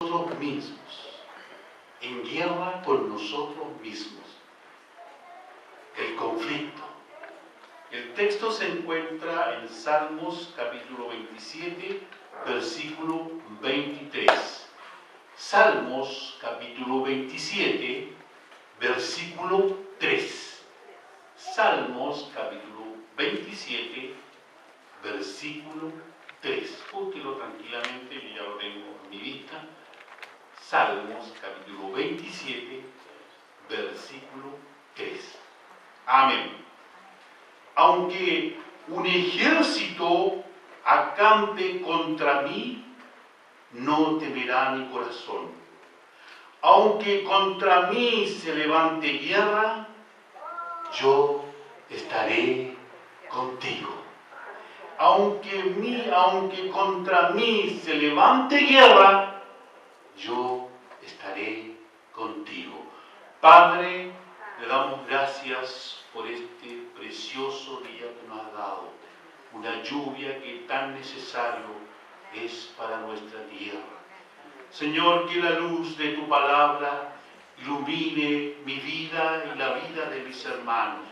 nosotros mismos, en guerra con nosotros mismos. El conflicto. El texto se encuentra en Salmos capítulo 27, versículo 23. Salmos capítulo 27, versículo 3. Salmos capítulo 27, versículo 3. Búsquelo tranquilamente, que ya lo tengo en mi vista. Salmos capítulo 27, versículo 3. Amén. Aunque un ejército acampe contra mí, no temerá mi corazón. Aunque contra mí se levante guerra, yo estaré contigo. Aunque contra mí se levante guerra, yo estaré contigo. Padre, le damos gracias por este precioso día que nos has dado, una lluvia que tan necesario es para nuestra tierra. Señor, que la luz de tu palabra ilumine mi vida y la vida de mis hermanos.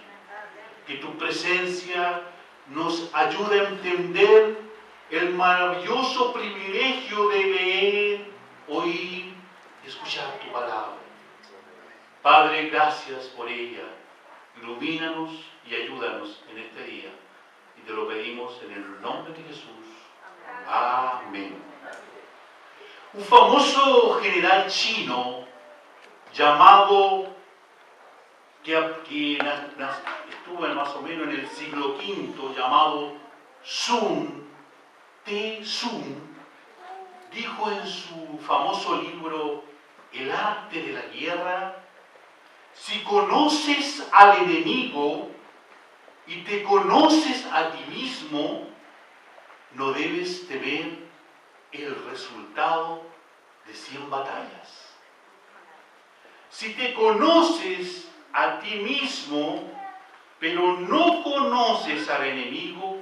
Que tu presencia nos ayude a entender el maravilloso privilegio de leer, oír y escuchar tu palabra. Padre, gracias por ella. Ilumínanos y ayúdanos en este día. Y te lo pedimos en el nombre de Jesús. Amén. Un famoso general chino llamado, que estuvo más o menos en el siglo V, llamado Sun Tzu, dijo en su famoso libro El arte de la guerra: si conoces al enemigo y te conoces a ti mismo, no debes temer el resultado de 100 batallas. Si te conoces a ti mismo, pero no conoces al enemigo,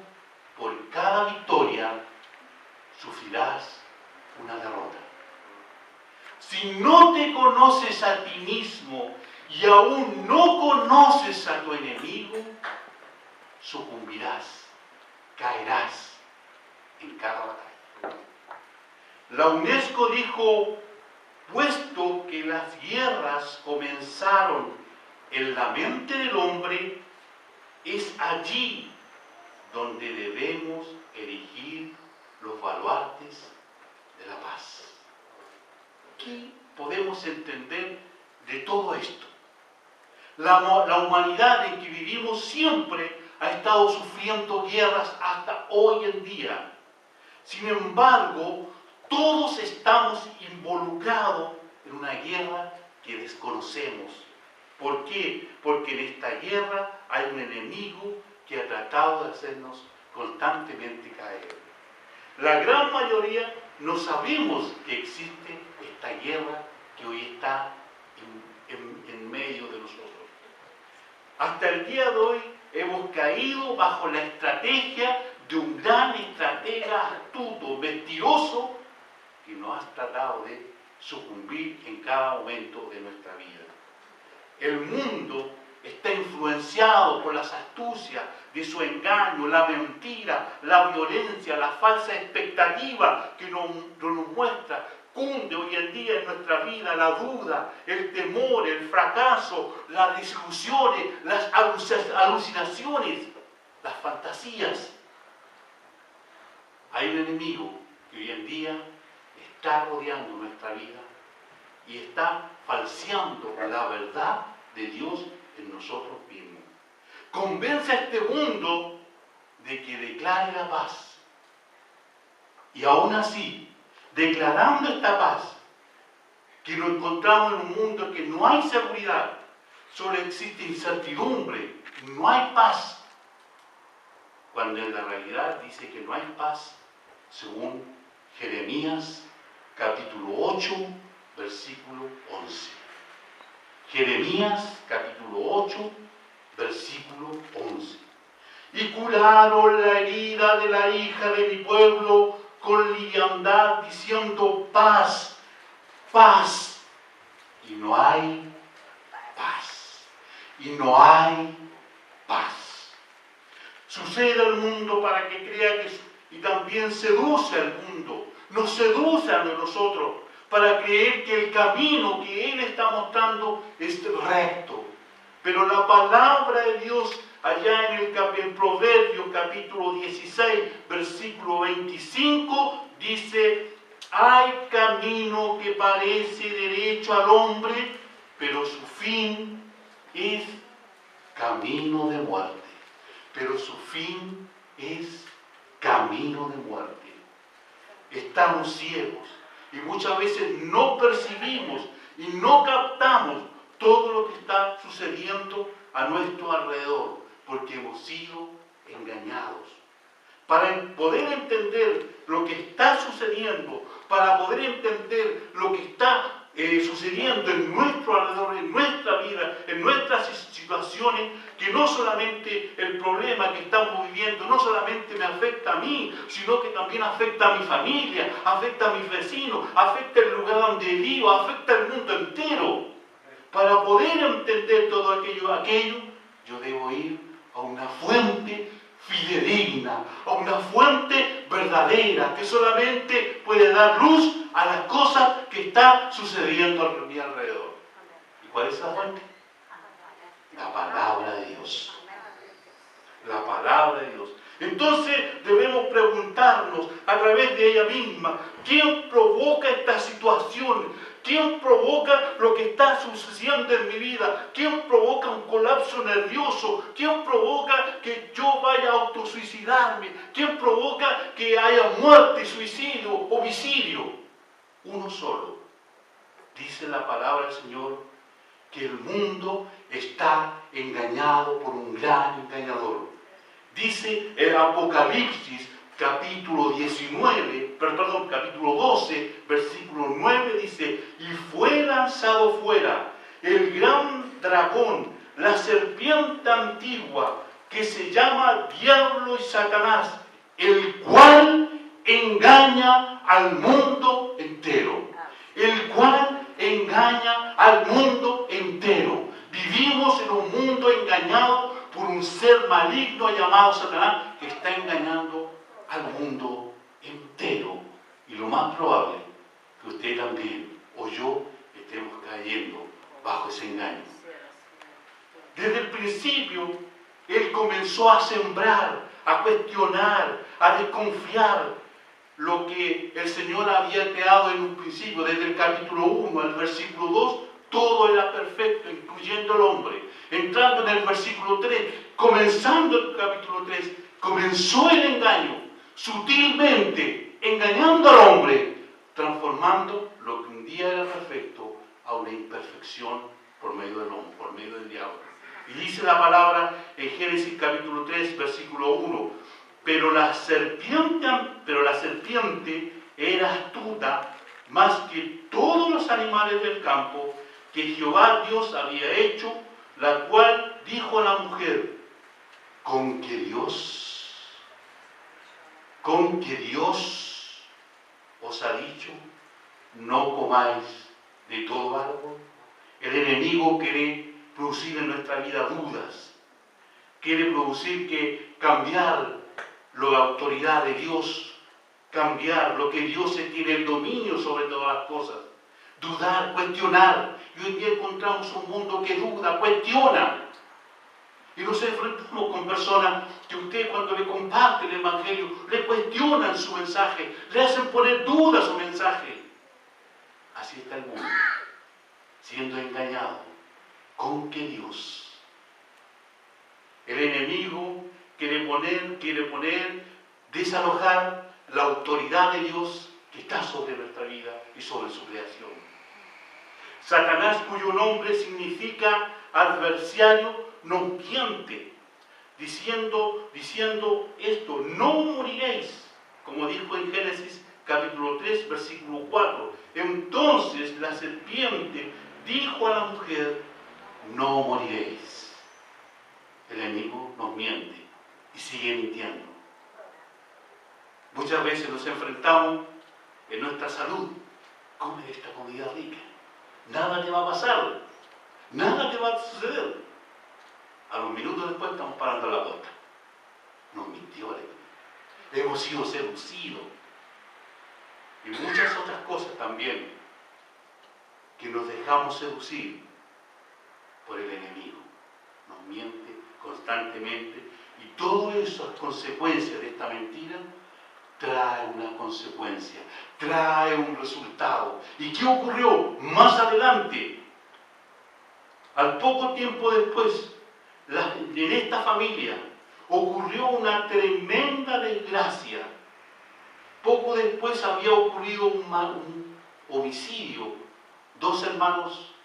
por cada victoria sufrirás una derrota. Si no te conoces a ti mismo y aún no conoces a tu enemigo, sucumbirás, caerás en cada batalla. La UNESCO dijo: puesto que las guerras comenzaron en la mente del hombre, es allí donde debemos elegir los baluartes de la paz. ¿Qué podemos entender de todo esto? La humanidad en que vivimos siempre ha estado sufriendo guerras hasta hoy en día. Sin embargo, todos estamos involucrados en una guerra que desconocemos. ¿Por qué? Porque en esta guerra hay un enemigo que ha tratado de hacernos constantemente caer. La gran mayoría no sabemos que existe esta guerra que hoy está en medio de nosotros. Hasta el día de hoy hemos caído bajo la estrategia de un gran estratega astuto, mentiroso, que nos ha tratado de sucumbir en cada momento de nuestra vida. El mundo está influenciado por las astucias de su engaño, la mentira, la violencia, la falsa expectativa que nos muestra. Cunde hoy en día en nuestra vida la duda, el temor, el fracaso, las desilusiones, las alucinaciones, las fantasías. Hay un enemigo que hoy en día está rodeando nuestra vida y está falseando la verdad de Dios en nosotros mismos. Convence a este mundo de que declare la paz. Y aún así, declarando esta paz, que nos encontramos en un mundo en que no hay seguridad, solo existe incertidumbre, no hay paz, cuando en la realidad dice que no hay paz, según Jeremías capítulo 8, versículo 11. Jeremías capítulo 8, versículo 11. Y curaron la herida de la hija de mi pueblo con liviandad, diciendo: paz, paz. Y no hay paz. Y no hay paz. Sucede al mundo para que crea que... Y también seduce al mundo. Nos seduce a nosotros para creer que el camino que Él está mostrando es recto. Pero la palabra de Dios, allá en Proverbios capítulo 16, versículo 25, dice: hay camino que parece derecho al hombre, pero su fin es camino de muerte. Pero su fin es camino de muerte. Estamos ciegos y muchas veces no percibimos y no captamos todo lo que está sucediendo a nuestro alrededor, porque hemos sido engañados. Para poder entender lo que está sucediendo, para poder entender lo que está sucediendo en nuestro alrededor, en nuestra vida, en nuestras situaciones, que no solamente el problema que estamos viviendo, no solamente me afecta a mí, sino que también afecta a mi familia, afecta a mis vecinos, afecta el lugar donde vivo, afecta al mundo entero. Para poder entender todo aquello, yo debo ir a una fuente fidedigna, a una fuente verdadera, que solamente puede dar luz a las cosas que están sucediendo a mi alrededor. ¿Y cuál es esa fuente? La palabra de Dios. La palabra de Dios. Entonces debemos preguntarnos a través de ella misma: ¿quién provoca esta situación? ¿Quién provoca lo que está sucediendo en mi vida? ¿Quién provoca un colapso nervioso? ¿Quién provoca que yo vaya a autosuicidarme? ¿Quién provoca que haya muerte, suicidio, homicidio? Uno solo. Dice la palabra del Señor que el mundo está engañado por un gran engañador. Dice el Apocalipsis capítulo 12, versículo 9, dice: y fue lanzado fuera el gran dragón, la serpiente antigua, que se llama Diablo y Satanás, el cual engaña al mundo entero. El cual engaña al mundo entero. Vivimos en un mundo engañado por un ser maligno llamado Satanás, que está engañando al mundo entero. Y lo más probable que usted también o yo estemos cayendo bajo ese engaño. Desde el principio, Él comenzó a sembrar, a cuestionar, a desconfiar lo que el Señor había creado en un principio. Desde el capítulo 1 al versículo 2, todo era perfecto, incluyendo el hombre. Entrando en el versículo 3, comenzando el capítulo 3, comenzó el engaño, sutilmente engañando al hombre, transformando lo que un día era perfecto a una imperfección por medio del hombre, por medio del diablo. Y dice la palabra en Génesis capítulo 3, versículo 1, pero la serpiente era astuta más que todos los animales del campo que Jehová Dios había hecho, la cual dijo a la mujer: con que Dios os ha dicho, no comáis de todo árbol. El enemigo quiere producir en nuestra vida dudas, quiere producir que cambiar la autoridad de Dios, cambiar lo que Dios tiene el dominio sobre todas las cosas, dudar, cuestionar. Y hoy día encontramos un mundo que duda, cuestiona. Y nos enfrentamos con personas que usted, cuando le comparte el Evangelio, le cuestionan su mensaje, le hacen poner duda a su mensaje. Así está el mundo, siendo engañado. ¿Con qué Dios? El enemigo quiere poner, desalojar la autoridad de Dios que está sobre nuestra vida y sobre su creación. Satanás, cuyo nombre significa adversario, nos miente, diciendo esto: no moriréis, como dijo en Génesis capítulo 3, versículo 4. Entonces la serpiente dijo a la mujer: no moriréis. El enemigo nos miente y sigue mintiendo. Muchas veces nos enfrentamos en nuestra salud come de esta comida rica. Nada te va a pasar. Nada te va a suceder. A los minutos después estamos parando la puerta. Nos mintió la economía. Hemos sido seducidos. Y muchas otras cosas también que nos dejamos seducir por el enemigo. Nos miente constantemente y todas esas consecuencias de esta mentira trae una consecuencia, trae un resultado. ¿Y qué ocurrió más adelante? Al poco tiempo después, en esta familia ocurrió una tremenda desgracia. Poco después había ocurrido un homicidio. Dos hermanos,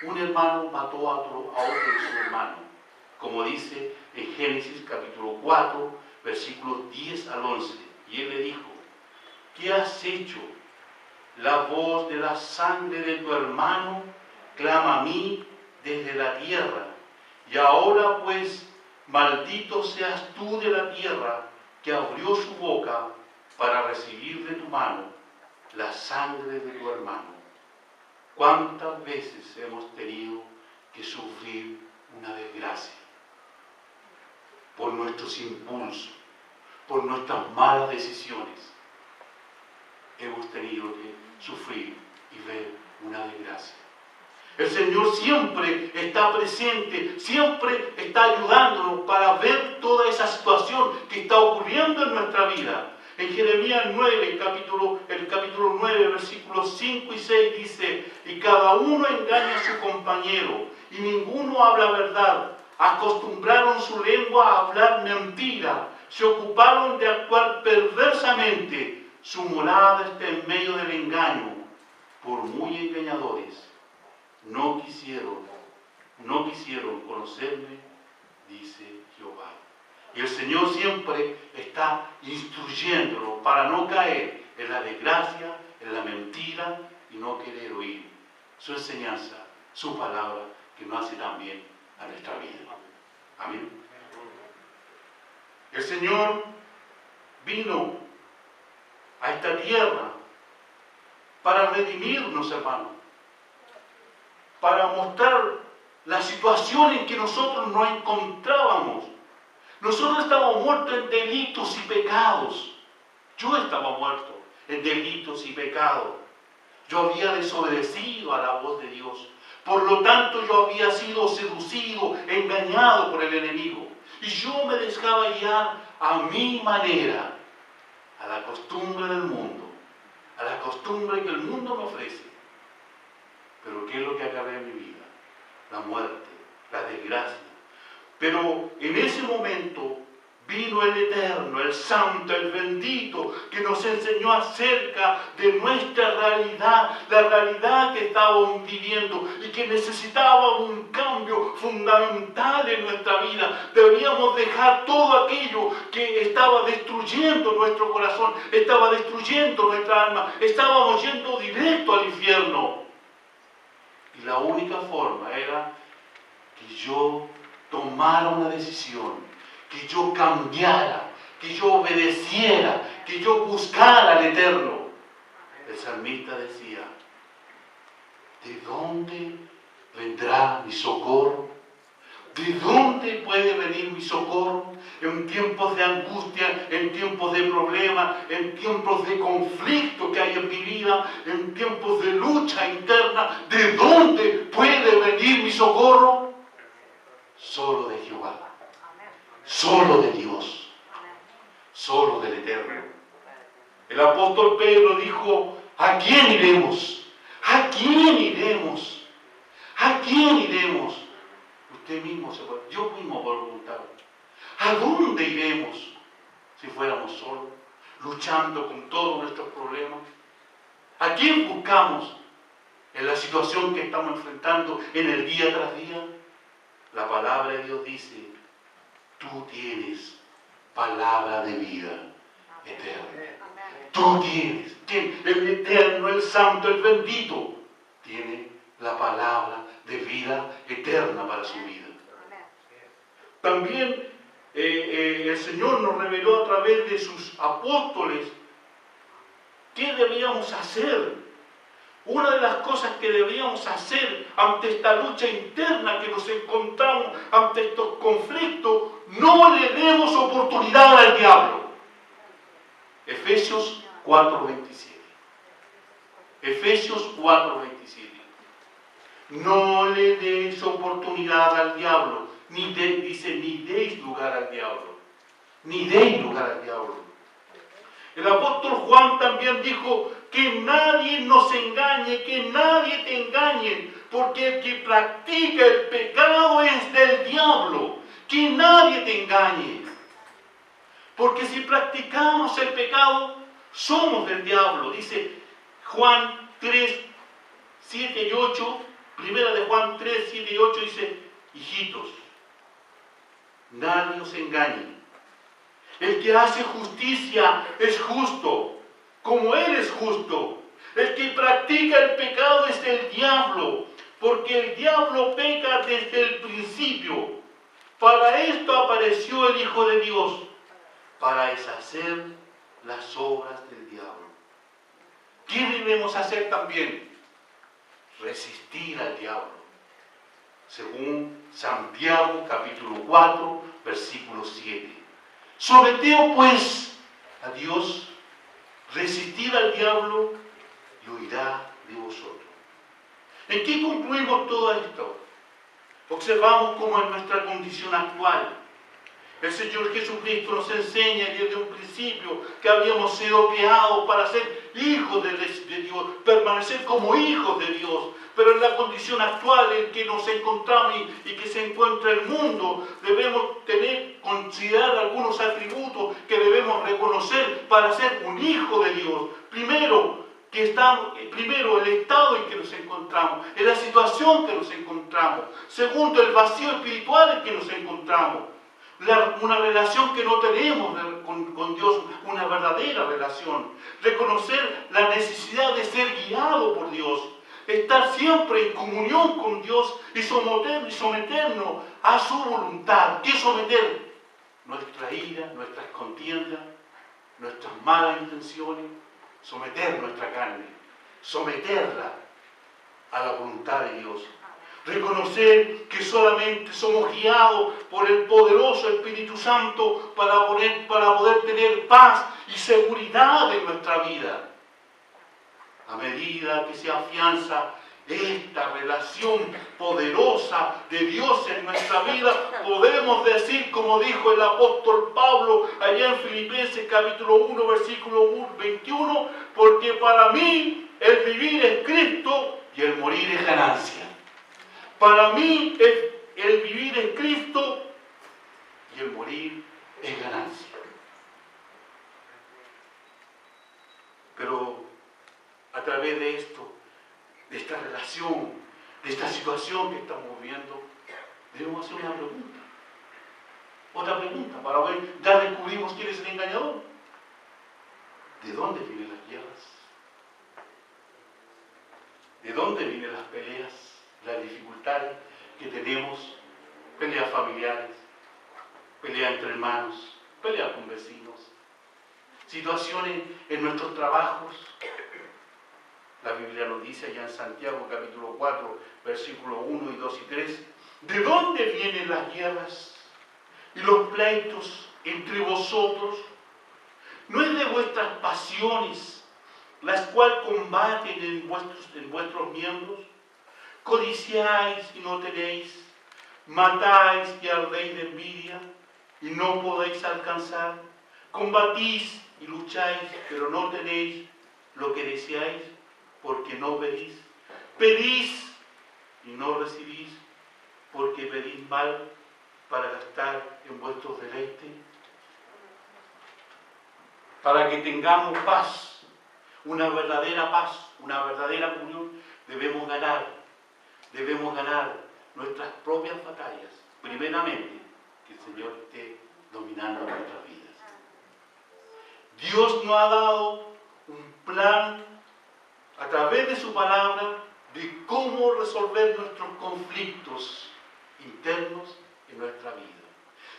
un hermano mató a otro de su hermano, como dice en Génesis capítulo 4, versículos 10 al 11. Y él le dijo: ¿qué has hecho? La voz de la sangre de tu hermano clama a mí desde la tierra. Y ahora pues, maldito seas tú de la tierra, que abrió su boca para recibir de tu mano la sangre de tu hermano. ¿Cuántas veces hemos tenido que sufrir una desgracia por nuestros impulsos, por nuestras malas decisiones? Hemos tenido que sufrir y ver una desgracia. El Señor siempre está presente, siempre está ayudándonos para ver toda esa situación que está ocurriendo en nuestra vida. En Jeremías 9, el capítulo 9, versículos 5 y 6 dice: y cada uno engaña a su compañero, y ninguno habla verdad. Acostumbraron su lengua a hablar mentira, se ocuparon de actuar perversamente. Su morada está en medio del engaño, por muy engañadores. No quisieron conocerme, dice Jehová. Y el Señor siempre está instruyéndolo para no caer en la desgracia, en la mentira y no querer oír su enseñanza, su palabra, que nos hace tan bien a nuestra vida. Amén. El Señor vino a esta tierra para redimirnos, hermanos, para mostrar la situación en que nosotros nos encontrábamos. Nosotros estábamos muertos en delitos y pecados. Yo estaba muerto en delitos y pecados. Yo había desobedecido a la voz de Dios. Por lo tanto, yo había sido seducido, engañado por el enemigo. Y yo me dejaba guiar a mi manera, a la costumbre del mundo, a la costumbre que el mundo me ofrece. Pero ¿qué es lo que acabé en mi vida? La muerte, la desgracia. Pero en ese momento vino el Eterno, el Santo, el Bendito, que nos enseñó acerca de nuestra realidad, la realidad que estábamos viviendo y que necesitábamos un cambio fundamental en nuestra vida. Debíamos dejar todo aquello que estaba destruyendo nuestro corazón, estaba destruyendo nuestra alma, estábamos yendo directo al infierno. Y la única forma era que yo tomara una decisión, que yo cambiara, que yo obedeciera, que yo buscara al Eterno. El salmista decía: ¿de dónde vendrá mi socorro? ¿De dónde puede venir mi socorro? En tiempos de angustia, en tiempos de problemas, en tiempos de conflicto que hay en mi vida, en tiempos de lucha interna, ¿de dónde puede venir mi socorro? Solo de Jehová, solo de Dios, solo del Eterno. El apóstol Pedro dijo: ¿a quién iremos? ¿A quién iremos? ¿A quién iremos? Usted mismo se puede, yo mismo puedo preguntar: ¿a dónde iremos si fuéramos solos, luchando con todos nuestros problemas? ¿A quién buscamos en la situación que estamos enfrentando en el día tras día? La palabra de Dios dice: tú tienes palabra de vida eterna. Tú tienes, el Eterno, el Santo, el Bendito, tiene la palabra de vida eterna para su vida. También el Señor nos reveló a través de sus apóstoles qué debíamos hacer. Una de las cosas que deberíamos hacer ante esta lucha interna que nos encontramos, ante estos conflictos, no le demos oportunidad al diablo. Efesios 4:27. Efesios 4:27. No le deis oportunidad al diablo. Dice, ni deis lugar al diablo. Ni deis lugar al diablo. El apóstol Juan también dijo que nadie nos engañe, que nadie te engañe, porque el que practica el pecado es del diablo. Que nadie te engañe. Porque si practicamos el pecado, somos del diablo. Dice Juan 3, 7 y 8, primera de Juan 3, 7 y 8, dice, hijitos, nadie os engañe. El que hace justicia es justo, como Él es justo. El que practica el pecado es el diablo, porque el diablo peca desde el principio. Para esto apareció el Hijo de Dios, para deshacer las obras del diablo. ¿Qué debemos hacer también? Resistir al diablo. Según Santiago capítulo 4, versículo 7. Someteos pues a Dios, resistid al diablo y huirá de vosotros. ¿En qué concluimos todo esto? Observamos cómo en nuestra condición actual, el Señor Jesucristo nos enseña desde un principio que habíamos sido creados para ser hijos de Dios, permanecer como hijos de Dios. Pero en la condición actual en que nos encontramos y que se encuentra el mundo, debemos considerar algunos atributos que debemos reconocer para ser un hijo de Dios. Primero, el estado en que nos encontramos, en la situación que nos encontramos. Segundo, el vacío espiritual en que nos encontramos. Una relación que no tenemos con Dios, una verdadera relación. Reconocer la necesidad de ser guiado por Dios. Estar siempre en comunión con Dios y someternos a su voluntad. ¿Qué someter? Nuestra ira, nuestras contiendas, nuestras malas intenciones. Someter nuestra carne. Someterla a la voluntad de Dios. Reconocer que solamente somos guiados por el poderoso Espíritu Santo para poder tener paz y seguridad en nuestra vida. A medida que se afianza esta relación poderosa de Dios en nuestra vida, podemos decir, como dijo el apóstol Pablo allá en Filipenses capítulo 1, versículo 21, porque para mí el vivir es Cristo y el morir es ganancia. Para mí el vivir es Cristo y el morir es ganancia. Pero a través de esto, de esta relación, de esta situación que estamos viendo, debemos hacer una pregunta. Otra pregunta para ver, ya descubrimos quién es el engañador. ¿De dónde vienen las guerras? ¿De dónde vienen las peleas? Las dificultades que tenemos, peleas familiares, peleas entre hermanos, peleas con vecinos, situaciones en nuestros trabajos. La Biblia nos dice allá en Santiago capítulo 4, versículos 1 y 2 y 3, ¿de dónde vienen las guerras y los pleitos entre vosotros? ¿No es de vuestras pasiones las cuales combaten en vuestros miembros? Codiciáis y no tenéis, matáis y ardéis de envidia y no podéis alcanzar, combatís y lucháis, pero no tenéis lo que deseáis, porque no pedís. Pedís y no recibís, porque pedís mal para gastar en vuestros deleites. Para que tengamos paz, una verdadera paz, una verdadera comunión, debemos ganar nuestras propias batallas. Primeramente, que el Señor esté dominando nuestras vidas. Dios nos ha dado un plan a través de su palabra de cómo resolver nuestros conflictos internos en nuestra vida.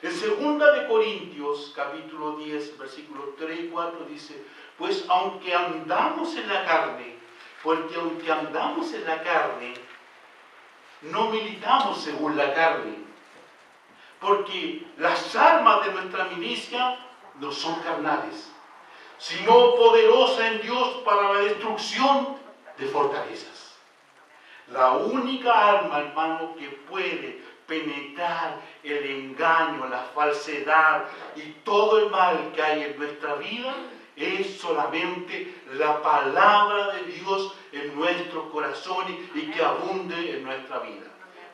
En 2 Corintios, capítulo 10, versículos 3 y 4 dice, pues aunque andamos en la carne, Porque aunque andamos en la carne, no militamos según la carne. Porque las armas de nuestra milicia no son carnales, sino poderosas en Dios para la destrucción de fortalezas. La única arma, hermano, que puede penetrar el engaño, la falsedad y todo el mal que hay en nuestra vida es solamente la palabra de Dios en nuestros corazones y que abunde en nuestra vida.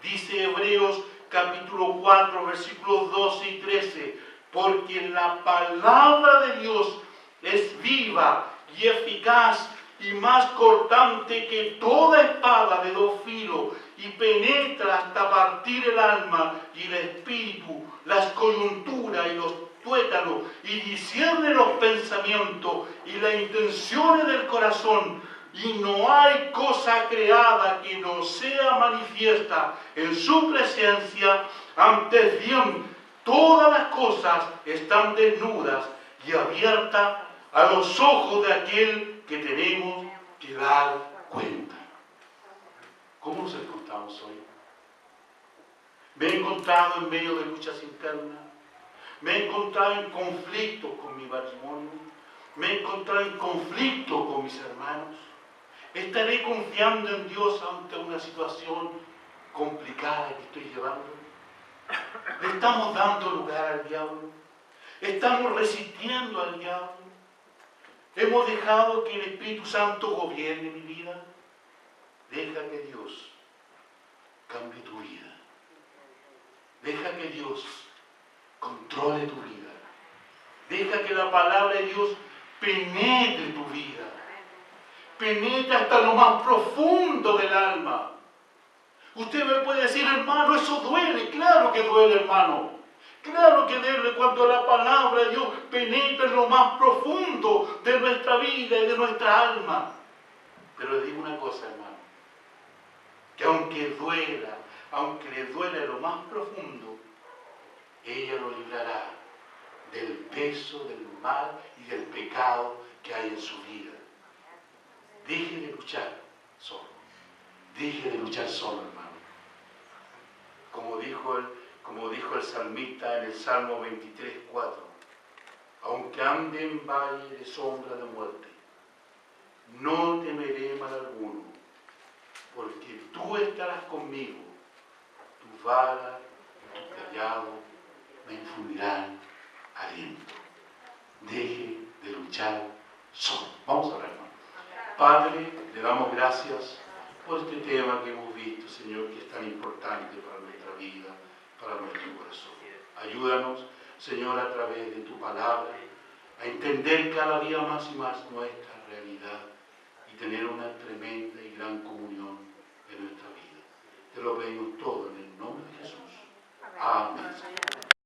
Dice Hebreos capítulo 4, versículos 12 y 13, porque la palabra de Dios es viva y eficaz y más cortante que toda espada de dos filos, y penetra hasta partir el alma y el espíritu, las coyunturas y los tuétanos, y discierne los pensamientos y las intenciones del corazón. Y no hay cosa creada que no sea manifiesta en su presencia. Antes bien, todas las cosas están desnudas y abiertas a los ojos de aquel que tenemos que dar cuenta. ¿Cómo nos encontramos hoy? Me he encontrado en medio de luchas internas. Me he encontrado en conflicto con mi matrimonio. Me he encontrado en conflicto con mis hermanos. ¿Estaré confiando en Dios ante una situación complicada que estoy llevando? ¿Le estamos dando lugar al diablo? ¿Estamos resistiendo al diablo? ¿Hemos dejado que el Espíritu Santo gobierne mi vida? Deja que Dios cambie tu vida. Deja que Dios controle tu vida. Deja que la palabra de Dios penetre tu vida. Penetra hasta lo más profundo del alma. Usted me puede decir, hermano, eso duele. Claro que duele, hermano. Claro que duele cuando la palabra de Dios penetra en lo más profundo de nuestra vida y de nuestra alma. Pero le digo una cosa, hermano, que aunque le duele lo más profundo, ella lo librará del peso, del mal y del pecado que hay en su vida. Deje de luchar solo. Deje de luchar solo, hermano. Como dijo el salmista en el Salmo 23:4, aunque ande en valle de sombra de muerte, no temeré mal alguno, porque tú estarás conmigo, tu vara y tu callado me infundirán aliento. Deje de luchar solo. Vamos a orar, hermano. Padre, le damos gracias por este tema que hemos visto, Señor, que es tan importante para nuestra vida, para nuestro corazón. Ayúdanos, Señor, a través de tu palabra, a entender cada día más y más nuestra realidad y tener una tremenda y gran comunión en nuestra vida. Te lo pedimos todo